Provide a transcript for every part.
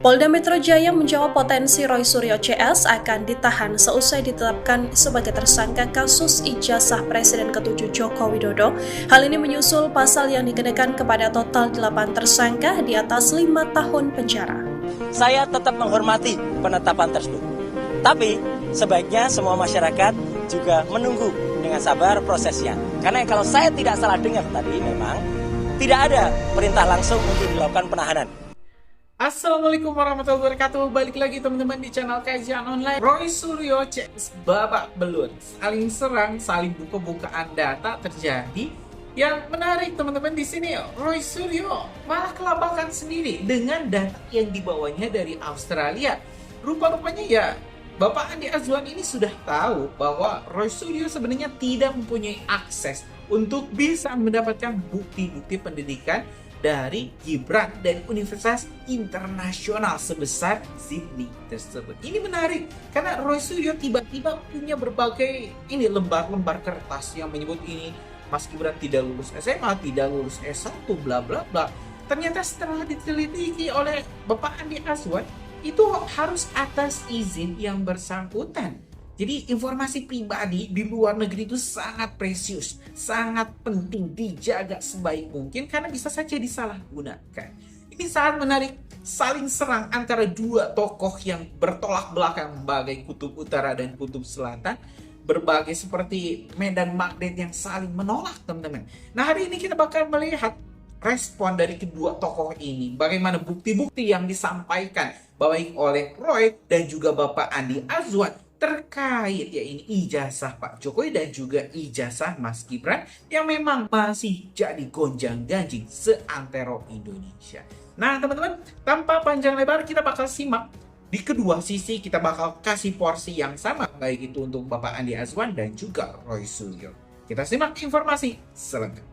Polda Metro Jaya menjawab potensi Roy Suryo CS akan ditahan seusai ditetapkan sebagai tersangka kasus ijazah Presiden ke-7 Joko Widodo. Hal ini menyusul pasal yang dikenakan kepada total 8 tersangka di atas 5 tahun penjara. Saya tetap menghormati penetapan tersebut. Tapi sebaiknya semua masyarakat juga menunggu dengan sabar prosesnya. Karena kalau saya tidak salah dengar tadi memang tidak ada perintah langsung untuk dilakukan penahanan. Assalamualaikum warahmatullahi wabarakatuh. Balik lagi teman-teman di channel Kajian Online. Roy Suryo CS babak belur, saling serang, saling buka-bukaan data terjadi. Yang menarik teman-teman di sini, Roy Suryo malah kelabakan sendiri dengan data yang dibawanya dari Australia. Rupa-rupanya ya Bapak Andi Azwan ini sudah tahu bahwa Roy Suryo sebenarnya tidak mempunyai akses untuk bisa mendapatkan bukti-bukti pendidikan dari Gibran dan Universitas Internasional sebesar Sydney tersebut. Ini menarik karena Roy Suryo tiba-tiba punya berbagai lembar-lembar kertas yang menyebut ini Mas Gibran tidak lulus SMA, tidak lulus S1, bla bla bla. Ternyata setelah diteliti oleh Bapak Andi Azwan, itu harus atas izin yang bersangkutan. Jadi informasi pribadi di luar negeri itu sangat precious, sangat penting dijaga sebaik mungkin karena bisa saja disalahgunakan. Ini sangat menarik, saling serang antara dua tokoh yang bertolak belakang bagai kutub utara dan kutub selatan, berbagai seperti medan magnet yang saling menolak teman-teman. Nah hari ini kita bakal melihat respon dari kedua tokoh ini, bagaimana bukti-bukti yang disampaikan baik oleh Roy dan juga Bapak Andi Azwan terkait ya ini ijazah Pak Jokowi dan juga ijazah Mas Gibran yang memang masih jadi gonjang-ganjing seantero Indonesia. Nah teman-teman, tanpa panjang lebar kita bakal simak di kedua sisi, kita bakal kasih porsi yang sama baik itu untuk Bapak Andi Azwan dan juga Roy Suryo. Kita simak informasi selengkapnya.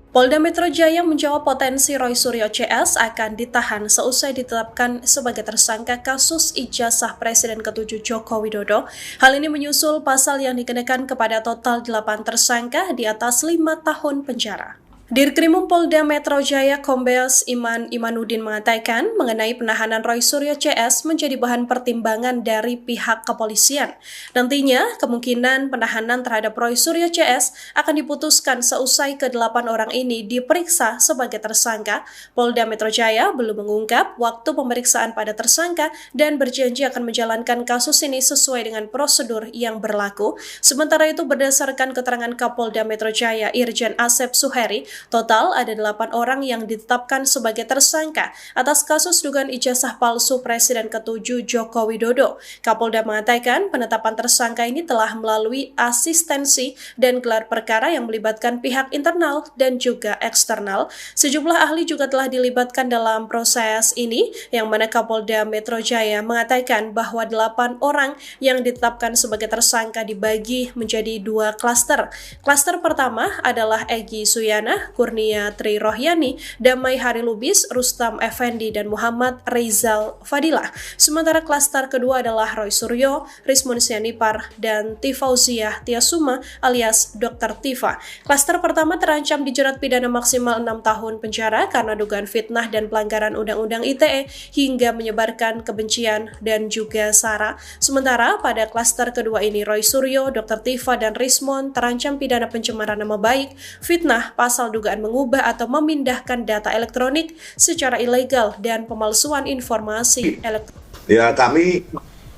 Polda Metro Jaya menjawab potensi Roy Suryo CS akan ditahan seusai ditetapkan sebagai tersangka kasus ijazah Presiden ke-7 Joko Widodo. Hal ini menyusul pasal yang dikenakan kepada total 8 tersangka di atas 5 tahun penjara. Dirkrimum Polda Metro Jaya Kombes Iman Imanuddin mengatakan mengenai penahanan Roy Suryo CS menjadi bahan pertimbangan dari pihak kepolisian. Nantinya, kemungkinan penahanan terhadap Roy Suryo CS akan diputuskan seusai ke-8 orang ini diperiksa sebagai tersangka. Polda Metro Jaya belum mengungkap waktu pemeriksaan pada tersangka dan berjanji akan menjalankan kasus ini sesuai dengan prosedur yang berlaku. Sementara itu, berdasarkan keterangan Kapolda Metro Jaya Irjen Asep Suheri, total ada 8 orang yang ditetapkan sebagai tersangka atas kasus dugaan ijazah palsu Presiden ke-7 Joko Widodo. Kapolda mengatakan penetapan tersangka ini telah melalui asistensi dan gelar perkara yang melibatkan pihak internal dan juga eksternal. Sejumlah ahli juga telah dilibatkan dalam proses ini, yang mana Kapolda Metro Jaya mengatakan bahwa 8 orang yang ditetapkan sebagai tersangka dibagi menjadi 2 klaster. Klaster pertama adalah Egy Suyana, Kurnia Tri Rohyani, Damai Hari Lubis, Rustam Effendi, dan Muhammad Rizal Fadilah. Sementara klaster kedua adalah Roy Suryo, Rismon Sianipar, dan Tifauziah Tiasuma alias Dr. Tifa. Klaster pertama terancam dijerat pidana maksimal 6 tahun penjara karena dugaan fitnah dan pelanggaran Undang-Undang ITE hingga menyebarkan kebencian dan juga SARA. Sementara pada klaster kedua ini Roy Suryo, Dr. Tifa, dan Rismon terancam pidana pencemaran nama baik, fitnah, pasal dugaan mengubah atau memindahkan data elektronik secara ilegal dan pemalsuan informasi elektronik. Ya, kami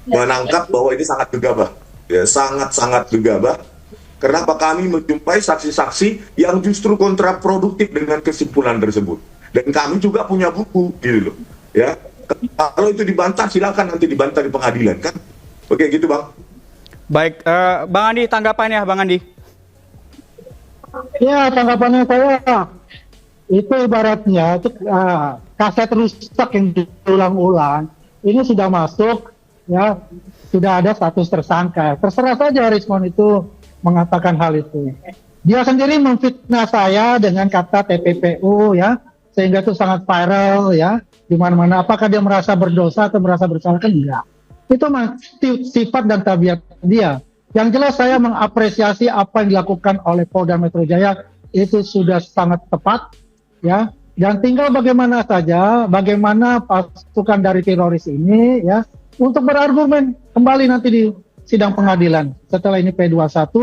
menangkap bahwa ini sangat gegabah. Ya, sangat-sangat gegabah. Kenapa kami menjumpai saksi-saksi yang justru kontraproduktif dengan kesimpulan tersebut. Dan kami juga punya buku, gitu loh. Ya, kalau itu dibantah silakan nanti dibantah di pengadilan kan. Oke, gitu Bang. Baik, Bang Andi, tanggapannya Bang Andi. Ya, tanggapannya saya itu ibaratnya kaset rusak yang diulang-ulang. Ini sudah masuk, ya sudah ada status tersangka. Terserah saja Rismon itu mengatakan hal itu. Dia sendiri memfitnah saya dengan kata TPPU, ya, sehingga itu sangat viral, ya, di mana-mana. Apakah dia merasa berdosa atau merasa bersalah? Kan enggak. Itu sifat dan tabiat dia. Yang jelas saya mengapresiasi apa yang dilakukan oleh Polda Metro Jaya, itu sudah sangat tepat, ya. Dan tinggal bagaimana saja, bagaimana pasukan dari teroris ini ya untuk berargumen kembali nanti di sidang pengadilan. Setelah ini P21,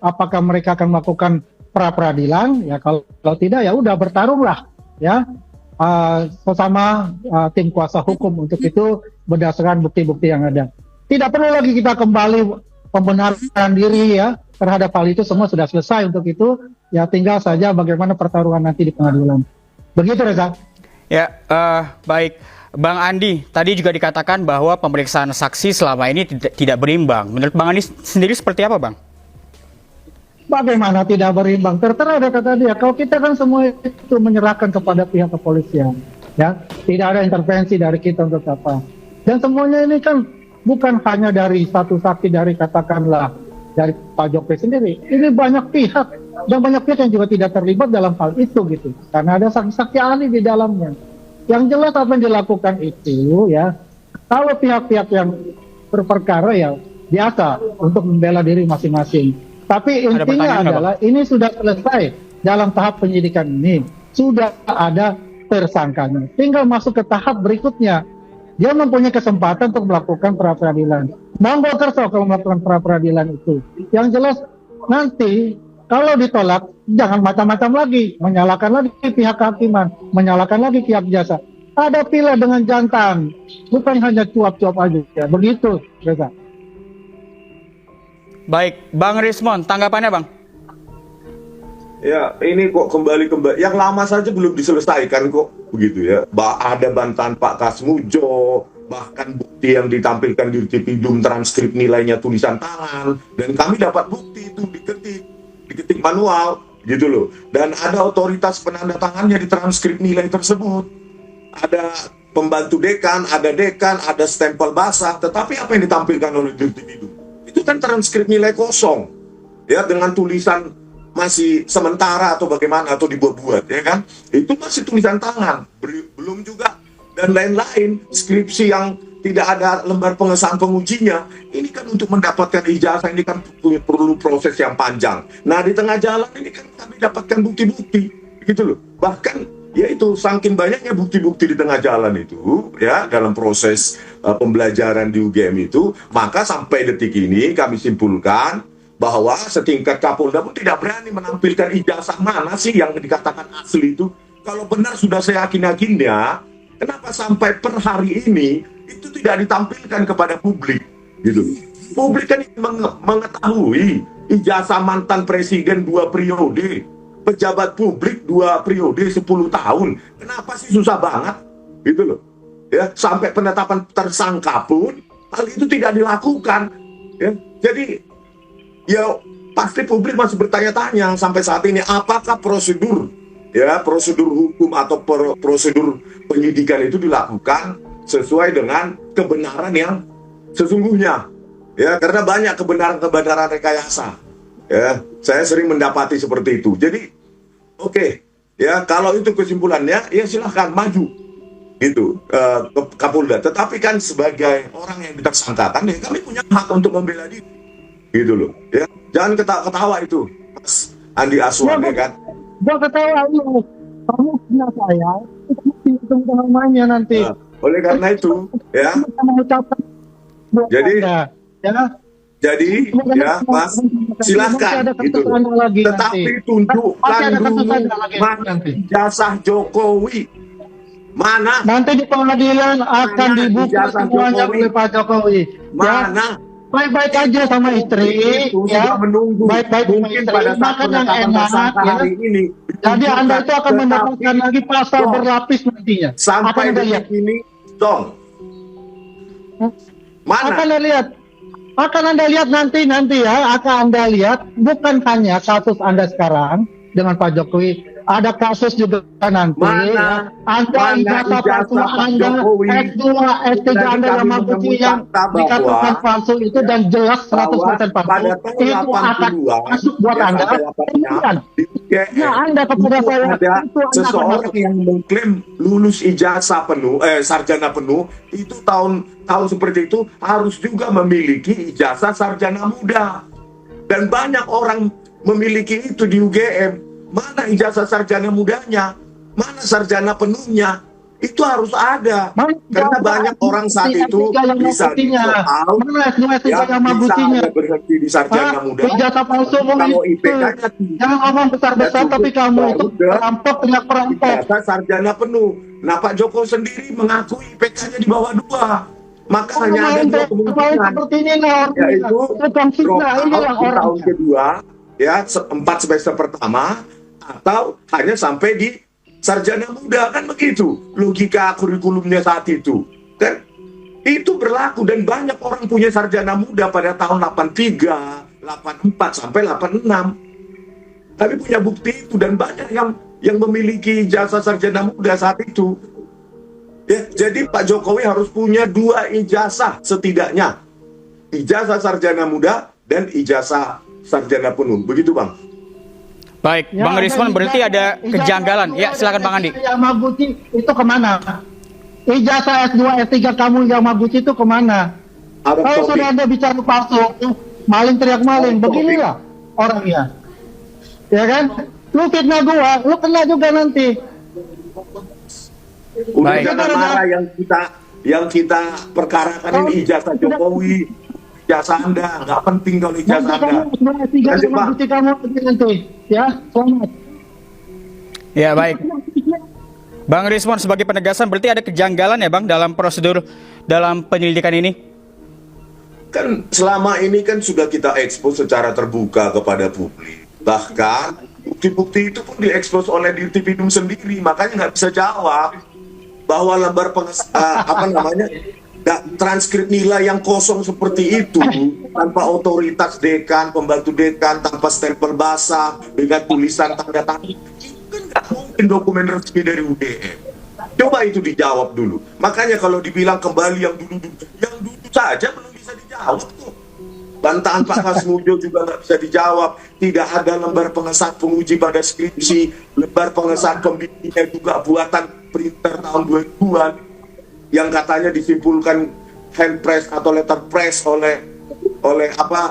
apakah mereka akan melakukan pra-peradilan? Ya kalau tidak ya udah bertarunglah ya sesama tim kuasa hukum untuk itu berdasarkan bukti-bukti yang ada. Tidak perlu lagi kita kembali pembenaran diri ya terhadap hal itu, semua sudah selesai untuk itu. Ya tinggal saja bagaimana pertarungan nanti di pengadilan. Begitu Reza. Ya, baik. Bang Andi, tadi juga dikatakan bahwa pemeriksaan saksi selama ini tidak berimbang. Menurut Bang Andi sendiri seperti apa, Bang? Bagaimana tidak berimbang? Tertera ada kata dia, kalau kita kan semua itu menyerahkan kepada pihak kepolisian. Ya, tidak ada intervensi dari kita untuk apa. Dan semuanya ini kan bukan hanya dari satu saksi dari katakanlah dari Pak Jokowi sendiri. Ini banyak pihak dan banyak pihak yang juga tidak terlibat dalam hal itu gitu. Karena ada saksi-saksi ahli di dalamnya. Yang jelas apa yang dilakukan itu ya, kalau pihak-pihak yang berperkara ya biasa untuk membela diri masing-masing. Tapi intinya adalah ini sudah selesai dalam tahap penyidikan ini. Sudah ada tersangkanya. Tinggal masuk ke tahap berikutnya. Dia mempunyai kesempatan untuk melakukan pra-peradilan. Monggo kerso kalau melakukan pra-peradilan itu. Yang jelas nanti kalau ditolak jangan macam-macam lagi, menyalahkan lagi pihak kehakiman, menyalahkan lagi pihak jasa. Hadapilah dengan jantan, bukan hanya cuap-cuap aja. Ya, begitu, Reza. Baik, Bang Rismon, tanggapannya Bang? Ya, ini kok kembali yang lama saja belum diselesaikan kok begitu ya. Ada bantahan Pak Kasmujo, bahkan bukti yang ditampilkan di Rutipidum transkrip nilainya tulisan tangan, dan kami dapat bukti itu diketik manual gitu loh. Dan ada otoritas penandatangannya di transkrip nilai tersebut. Ada pembantu dekan, ada stempel basah, tetapi apa yang ditampilkan oleh Rutipidum? Itu kan transkrip nilai kosong. Ya, dengan tulisan masih sementara atau bagaimana atau dibuat-buat ya kan, itu masih tulisan tangan, belum juga dan lain-lain, skripsi yang tidak ada lembar pengesahan pengujinya. Ini kan untuk mendapatkan ijazah ini kan perlu proses yang panjang. Nah di tengah jalan ini kan kami dapatkan bukti-bukti gitu loh, bahkan ya itu saking banyaknya bukti-bukti di tengah jalan itu ya dalam proses pembelajaran di UGM itu, maka sampai detik ini kami simpulkan bahwa setingkat Kapolda pun tidak berani menampilkan ijazah mana sih yang dikatakan asli itu. Kalau benar sudah saya yakin-yakinnya, kenapa sampai per hari ini itu tidak ditampilkan kepada publik gitu. Publik kan mengetahui ijazah mantan presiden 2 periode, pejabat publik 2 periode 10 tahun. Kenapa sih susah banget gitu loh. Ya, sampai penetapan tersangka pun hal itu tidak dilakukan ya. Jadi ya pasti publik masih bertanya-tanya sampai saat ini, apakah prosedur hukum atau prosedur penyidikan itu dilakukan sesuai dengan kebenaran yang sesungguhnya ya, karena banyak kebenaran rekayasa ya, saya sering mendapati seperti itu. Jadi oke, ya kalau itu kesimpulannya ya silahkan maju gitu Kapolda, tetapi kan sebagai orang yang ditersangkakan ya kami punya hak untuk membela diri gitu loh ya, jangan ketawa itu Mas Andi Aswan ya kan. Gua ketawa lu, kamu punya saya, itu namanya nanti. Nah, oleh karena itu ya, jadi ya Mas silahkan gitu, tetapi tunjukkan dulu mana ijazah Jokowi, mana nanti di pengadilan akan dibuka semuanya oleh Pak Jokowi. Mana baik-baik aja sama istri ya, baik-baik mungkin pada saat makan yang enak ya. Hari ini jadi Anda itu akan mendapatkan lagi pasal berlapis nantinya sampai detik ini dong. Mana akan Anda lihat nanti ya, akan Anda lihat bukan hanya kasus Anda sekarang dengan Pak Jokowi, ada kasus juga nanti. Mana? Anda ijazah palsu Anda, S2, S3 Anda yang bukti yang dikatakan palsu itu dan jelas 100% palsu. Itu akan masuk buat Anda. Ya Anda kepada saya itu seseorang yang mengklaim lulus ijazah penuh, sarjana penuh itu tahun seperti itu harus juga memiliki ijazah sarjana muda. Dan banyak orang memiliki itu di UGM. Mana ijazah sarjana mudanya? Mana sarjana penuhnya? Itu harus ada. Mana Karena jawab banyak orang saat S3 itu yang bisa buktinya? soal Mana S2 S3 ya, yang bisa buktinya? ada berhenti di sarjana muda. Ijazah palsu Kalau itu. IPK-nya Jangan ngomong besar-besar, Ya, tapi kamu itu udah. perampok, punya perampok. ijazah sarjana penuh. Nah, Pak Jokowi sendiri mengakui IPK-nya di bawah 2. Maka hanya ada 2 kemungkinan, Seperti ini lah orangnya. yaitu Bukan drop fitnah, ini out lah di tahun orangnya. kedua, ya 4 semester pertama, atau hanya sampai di sarjana muda, kan begitu logika kurikulumnya saat itu. Kan itu berlaku, dan banyak orang punya sarjana muda pada tahun 83, 84 sampai 86. Tapi punya bukti itu, dan banyak yang memiliki ijazah sarjana muda saat itu. Ya, jadi Pak Jokowi harus punya 2 ijazah setidaknya. Ijazah sarjana muda dan ijazah sarjana penuh. Begitu, Bang. Baik, Ya, Bang Rismon, berarti ada kejanggalan. Ya, silakan Bang Andi. Yamaguchi itu kemana? Ijazah S2, S3 kamu Yamaguchi itu kemana? Ada Kalau topik. sudah Anda bicara palsu, maling teriak maling, Ada topik. beginilah orangnya. Ya kan? Lu fitnah gua, lu kena juga nanti. Udah Baik. jangan marah, yang kita perkarakan ini ijazah Jokowi, ijazah Anda, nggak penting kalau ijazah Nanti Anda. kamu S2, S3 Lanjut, Bang. Yamaguchi kamu nanti. Ya, selamat. Ya, baik. Bang Rismon, sebagai penegasan berarti ada kejanggalan ya Bang dalam prosedur dalam penyelidikan ini? Kan selama ini kan sudah kita ekspos secara terbuka kepada publik. Bahkan bukti-bukti itu pun diekspos oleh Dirtipidum sendiri, makanya nggak bisa jawab bahwa lembar transkrip nilai yang kosong seperti itu, tanpa otoritas dekan, pembantu dekan, tanpa stempel basah, dengan tulisan tanda tangan, itu kan nggak mungkin dokumen resmi dari UGM. Coba itu dijawab dulu. Makanya kalau dibilang kembali yang dulu saja belum bisa dijawab tuh. Bantahan Pak Kasmujo juga nggak bisa dijawab. Tidak ada lembar pengesahan penguji pada skripsi, lembar pengesahan pembimbingnya juga buatan printer tahun 2000-an yang katanya disimpulkan hand press atau letter press oleh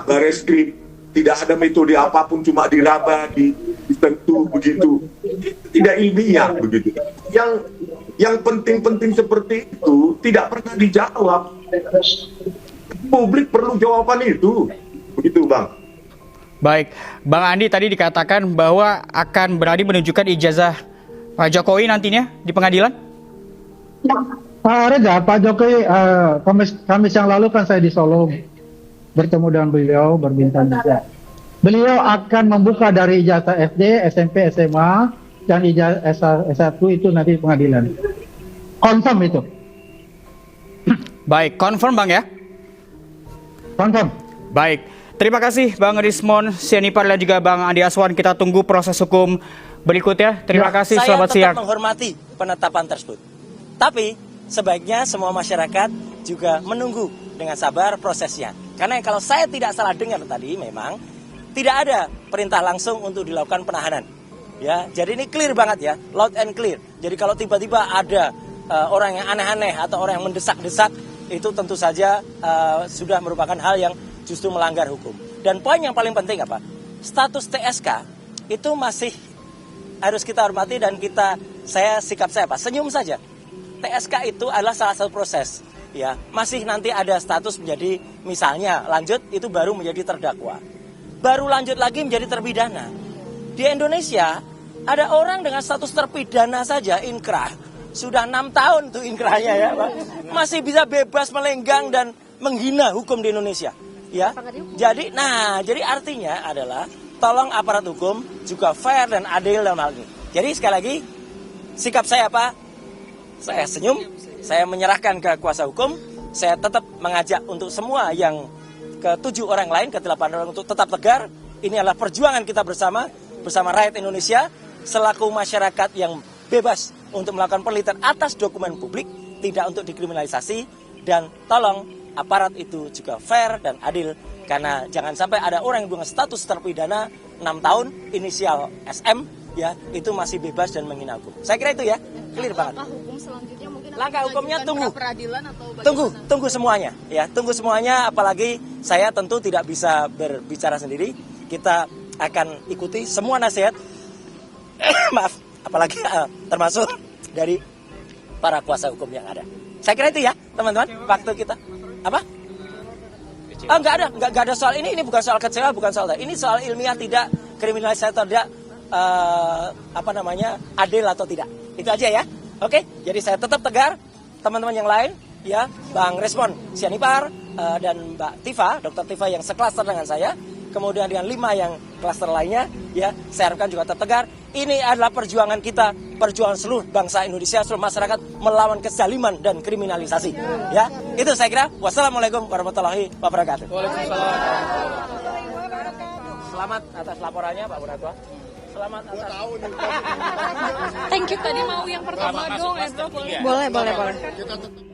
Bareskrim. Tidak ada metode apapun, cuma diraba, disentuh begitu. Tidak ilmiah begitu. Yang penting-penting seperti itu tidak pernah dijawab. Publik perlu jawaban itu. Begitu, Bang. Baik, Bang Andi tadi dikatakan bahwa akan berani menunjukkan ijazah Pak Jokowi nantinya di pengadilan? Reza, Pak Jokowi, Kamis yang lalu kan saya di Solo bertemu dengan beliau, berbincang juga. Beliau akan membuka dari ijazah SD, SMP, SMA, dan ijazah S1 itu nanti pengadilan. Confirm itu. Baik, confirm Bang ya? Confirm. Baik, terima kasih Bang Rismon Sianipar dan juga Bang Andi Aswan. Kita tunggu proses hukum berikutnya. Terima kasih, selamat Saya siang. tetap menghormati penetapan tersebut. Tapi sebaiknya semua masyarakat juga menunggu dengan sabar prosesnya. Karena kalau saya tidak salah dengar tadi, memang tidak ada perintah langsung untuk dilakukan penahanan. Ya, jadi ini clear banget ya, loud and clear. Jadi kalau tiba-tiba ada orang yang aneh-aneh atau orang yang mendesak-desak, itu tentu saja sudah merupakan hal yang justru melanggar hukum. Dan poin yang paling penting apa? Status TSK itu masih harus kita hormati dan sikap saya apa? Senyum saja. TSK itu adalah salah satu proses. Ya, masih nanti ada status menjadi misalnya lanjut itu baru menjadi terdakwa. Baru lanjut lagi menjadi terpidana. Di Indonesia ada orang dengan status terpidana saja inkrah. Sudah 6 tahun tuh inkrahnya ya, Pak. Masih bisa bebas melenggang dan menghina hukum di Indonesia. Ya. Jadi artinya adalah tolong aparat hukum juga fair dan adil dalam hal ini. Jadi sekali lagi sikap saya apa? Saya senyum, saya menyerahkan ke kuasa hukum, saya tetap mengajak untuk semua yang ke-7 orang lain, ke-8 orang untuk tetap tegar. Ini adalah perjuangan kita bersama rakyat Indonesia, selaku masyarakat yang bebas untuk melakukan penelitian atas dokumen publik, tidak untuk dikriminalisasi, dan tolong aparat itu juga fair dan adil, karena jangan sampai ada orang yang punya status terpidana 6 tahun, inisial SM, ya itu masih bebas dan menghina hukum. Saya kira itu ya, clear banget. Langkah hukum selanjutnya mungkin Langkah hukumnya tunggu. Peradilan atau bagaimana? Tunggu semuanya ya, tunggu semuanya, apalagi saya tentu tidak bisa berbicara sendiri. Kita akan ikuti semua nasihat maaf, apalagi termasuk dari para kuasa hukum yang ada. Saya kira itu ya, teman-teman, waktu kita. Apa? Enggak ada soal ini bukan soal kecewa, bukan soal ini soal ilmiah, tidak kriminalisasi atau tidak adil atau tidak. Itu aja ya. Oke, jadi saya tetap tegar. Teman-teman yang lain ya, Bang Respon Sianipar dan Mbak Tifa, Dr. Tifa yang seklaster dengan saya, kemudian dengan 5 yang klaster lainnya ya, saya harapkan juga tetap tegar. Ini adalah perjuangan kita, perjuangan seluruh bangsa Indonesia, seluruh masyarakat melawan kezaliman dan kriminalisasi. Ya, itu saya kira. Wassalamualaikum warahmatullahi wabarakatuh. Selamat atas laporannya Pak Buratua. Selamat atas. Thank you. Tadi mau yang pertama dong, Edro. Boleh.